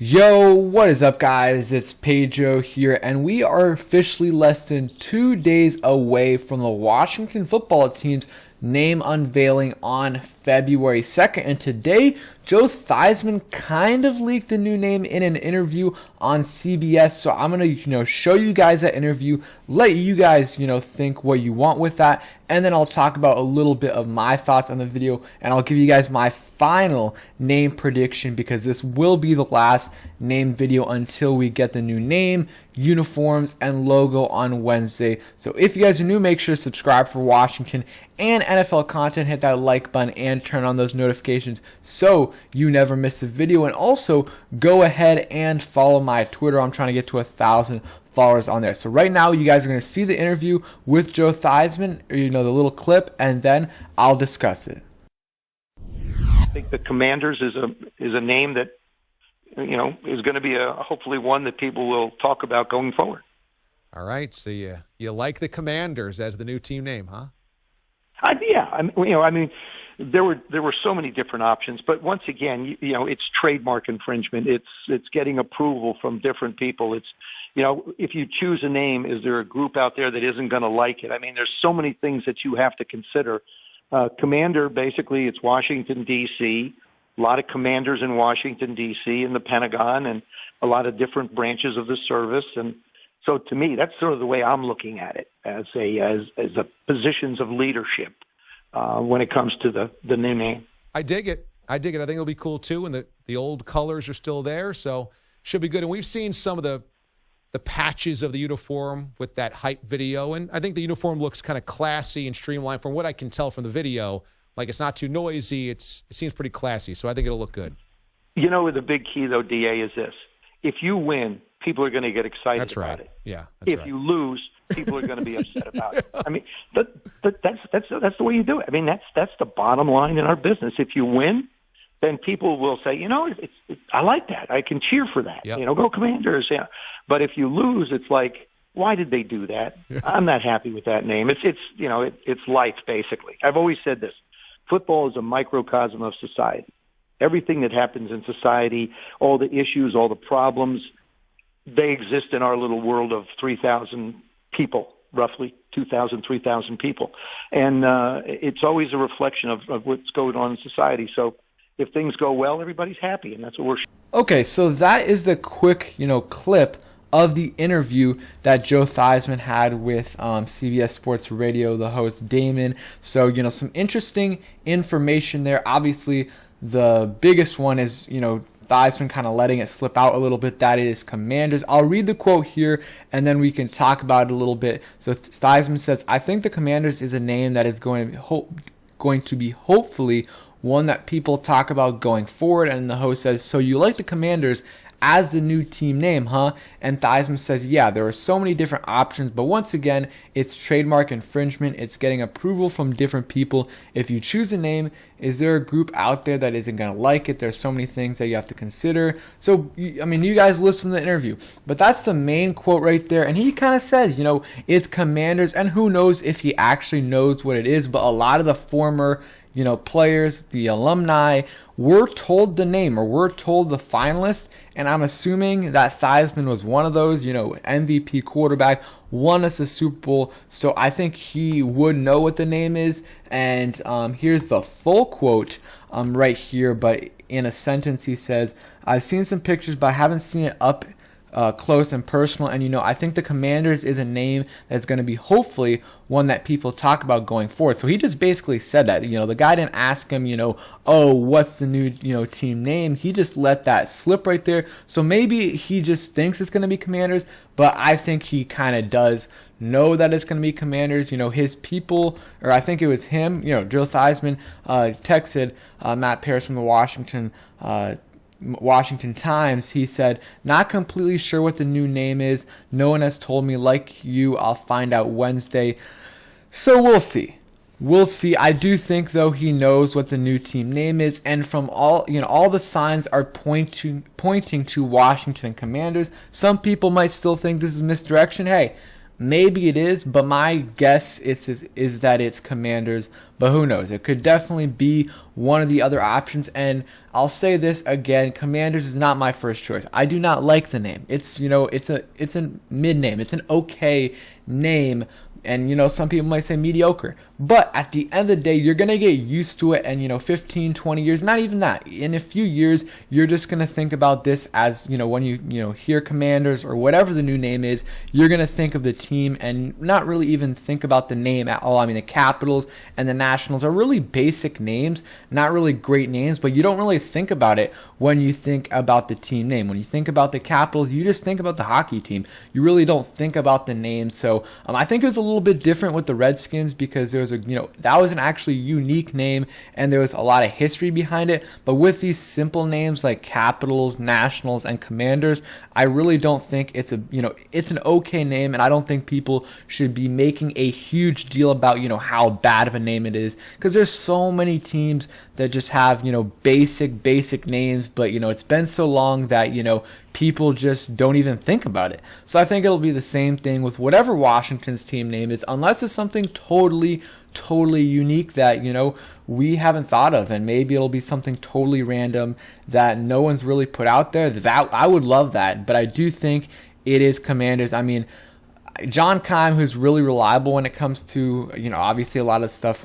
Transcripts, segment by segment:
Yo, what is up, guys? It's Pedro here, and we are officially less than 2 days away from the Washington football team's name unveiling on February 2nd. And today, Joe Theisman kind of leaked the new name in an interview on CBS. So I'm going to, show you guys that interview, let you guys, think what you want with that. And then I'll talk about a little bit of my thoughts on the video, and I'll give you guys my final name prediction, because this will be the last name video until we get the new name, uniforms, and logo on Wednesday. So if you guys are new, make sure to subscribe for Washington and NFL content. Hit that like button and turn on those notifications so you never miss a video. And also go ahead and follow my Twitter. I'm trying to get to 1,000 followers on there. So right now you guys are going to see the interview with Joe Theisman, or, the little clip, and then I'll discuss it. I think the Commanders is a name that is going to be hopefully one that people will talk about going forward. All right, so you like the Commanders as the new team name, huh? There were so many different options, but once again, it's trademark infringement. It's getting approval from different people. It's if you choose a name, is there a group out there that isn't going to like it? I mean, there's so many things that you have to consider. Commander, basically, it's Washington, D.C., a lot of commanders in Washington, D.C., in the Pentagon, and a lot of different branches of the service. And so to me, that's sort of the way I'm looking at it, as a positions of leadership when it comes to the new name. I dig it. I think it'll be cool, too, and the old colors are still there, so should be good. And we've seen some of the patches of the uniform with that hype video, and I think the uniform looks kind of classy and streamlined from what I can tell from the video. Like, it's not too noisy. It seems pretty classy, so I think it'll look good. The big key, though, DA, is this. If you win, people are going to get excited about it. Yeah, if you lose, people are going to be upset about it. I mean, that's the way you do it. I mean, that's the bottom line in our business. If you win, then people will say, I like that. I can cheer for that. Yep. Go Commanders. Yeah. But if you lose, it's like, why did they do that? I'm not happy with that name. It's life, basically. I've always said this. Football is a microcosm of society. Everything that happens in society, all the issues, all the problems, they exist in our little world of 3,000 people, roughly 2,000, 3,000 people. And it's always a reflection of what's going on in society. So if things go well, everybody's happy, and that's what we're. Okay, so that is the quick, clip of the interview that Joe Theisman had with CBS Sports Radio, the host Damon. So, some interesting information there. Obviously, the biggest one is, Theisman kind of letting it slip out a little bit that it is Commanders. I'll read the quote here, and then we can talk about it a little bit. So Theisman says, "I think the Commanders is a name that is going to be hopefully one that people talk about going forward." And the host says, "So you like the Commanders as the new team name, huh?" And Theisman says, "Yeah, there are so many different options, but once again, it's trademark infringement. It's getting approval from different people. If you choose a name, is there a group out there that isn't going to like it? There's so many things that you have to consider." So, you guys listen to the interview, but that's the main quote right there. And he kind of says, it's Commanders, and who knows if he actually knows what it is, but a lot of the former players, the alumni, were told the name, or were told the finalist, and I'm assuming that Theisman was one of those, MVP quarterback, won us a Super Bowl, so I think he would know what the name is. And here's the full quote right here, but in a sentence he says, "I've seen some pictures, but I haven't seen it up close and personal, and I think the Commanders is a name that's going to be hopefully one that people talk about going forward." So he just basically said that. The guy didn't ask him, oh, what's the new team name. He just let that slip right there. So maybe he just thinks it's going to be Commanders, but I think he kind of does know that it's going to be Commanders. His people, or I think it was him, Joe Theisman texted Matt Paris from the Washington Times. He said, "Not completely sure what the new name is. No one has told me. Like you, I'll find out Wednesday." So we'll see. I do think, though, he knows what the new team name is, and from all the signs are pointing to Washington Commanders. Some people might still think this is misdirection. Hey, maybe it is, but my guess is that it's Commanders, but who knows? It could definitely be one of the other options, and I'll say this again, Commanders is not my first choice. I do not like the name. It's a mid name. It's an okay name. And, some people might say mediocre. But at the end of the day, you're going to get used to it. And, 15, 20 years, not even that. In a few years, you're just going to think about this as, when you hear Commanders or whatever the new name is, you're going to think of the team and not really even think about the name at all. I mean, the Capitals and the Nationals are really basic names, not really great names, but you don't really think about it when you think about the team name. When you think about the Capitals, you just think about the hockey team. You really don't think about the name. So I think it was a little bit different with the Redskins because there was that was an actually unique name and there was a lot of history behind it. But with these simple names like Capitals, Nationals, and Commanders, I really don't think it's an okay name, and I don't think people should be making a huge deal about how bad of a name it is, because there's so many teams that just have basic names, but it's been so long that people just don't even think about it. So I think it'll be the same thing with whatever Washington's team name is, unless it's something totally unique that we haven't thought of, and maybe it'll be something totally random that no one's really put out there. That I would love that, but I do think it is Commanders. I mean, John Keim, who's really reliable when it comes to obviously a lot of stuff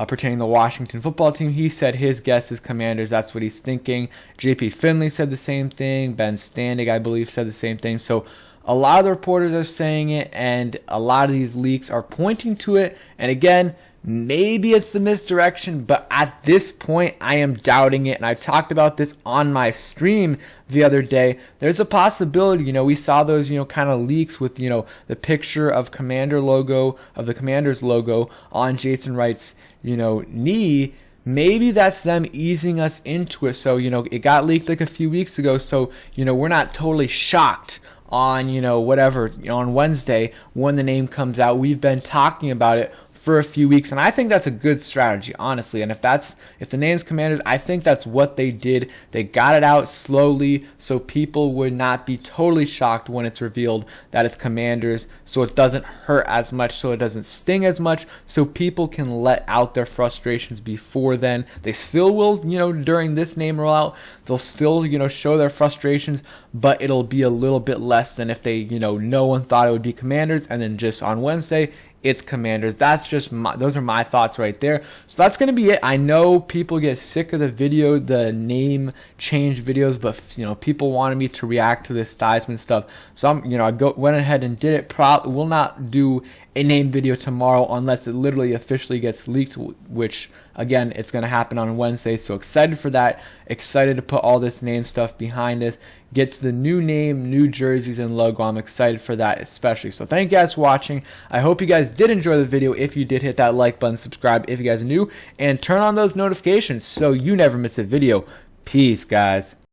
pertaining to the Washington football team, he said his guess is Commanders. That's what he's thinking. JP Finley said the same thing. Ben Standig, I believe, said the same thing. So a lot of the reporters are saying it, and a lot of these leaks are pointing to it. And again, maybe it's the misdirection, but at this point, I am doubting it. And I talked about this on my stream the other day. There's a possibility, we saw those, kind of leaks with, the picture of the Commanders logo on Jason Wright's, knee. Maybe that's them easing us into it. So, it got leaked like a few weeks ago. So, we're not totally shocked on, on Wednesday when the name comes out. We've been talking about it for a few weeks, and I think that's a good strategy, honestly. And if the name's Commanders, I think that's what they did. They got it out slowly so people would not be totally shocked when it's revealed that it's Commanders, so it doesn't hurt as much, so it doesn't sting as much, so people can let out their frustrations before then. They still will, during this name rollout, they'll still, show their frustrations, but it'll be a little bit less than if they, no one thought it would be Commanders, and then just on Wednesday, it's Commanders. That's just those are my thoughts right there. So that's going to be it. I know people get sick of the name change videos, but people wanted me to react to this Theisman stuff. So I went ahead and did it. Will not do a name video tomorrow unless it literally officially gets leaked, which again, it's going to happen on Wednesday. So excited for that. Excited to put all this name stuff behind us. Get to the new name, new jerseys, and logo. I'm excited for that especially. So thank you guys for watching. I hope you guys did enjoy the video. If you did, hit that like button, subscribe if you guys are new, and turn on those notifications so you never miss a video. Peace, guys.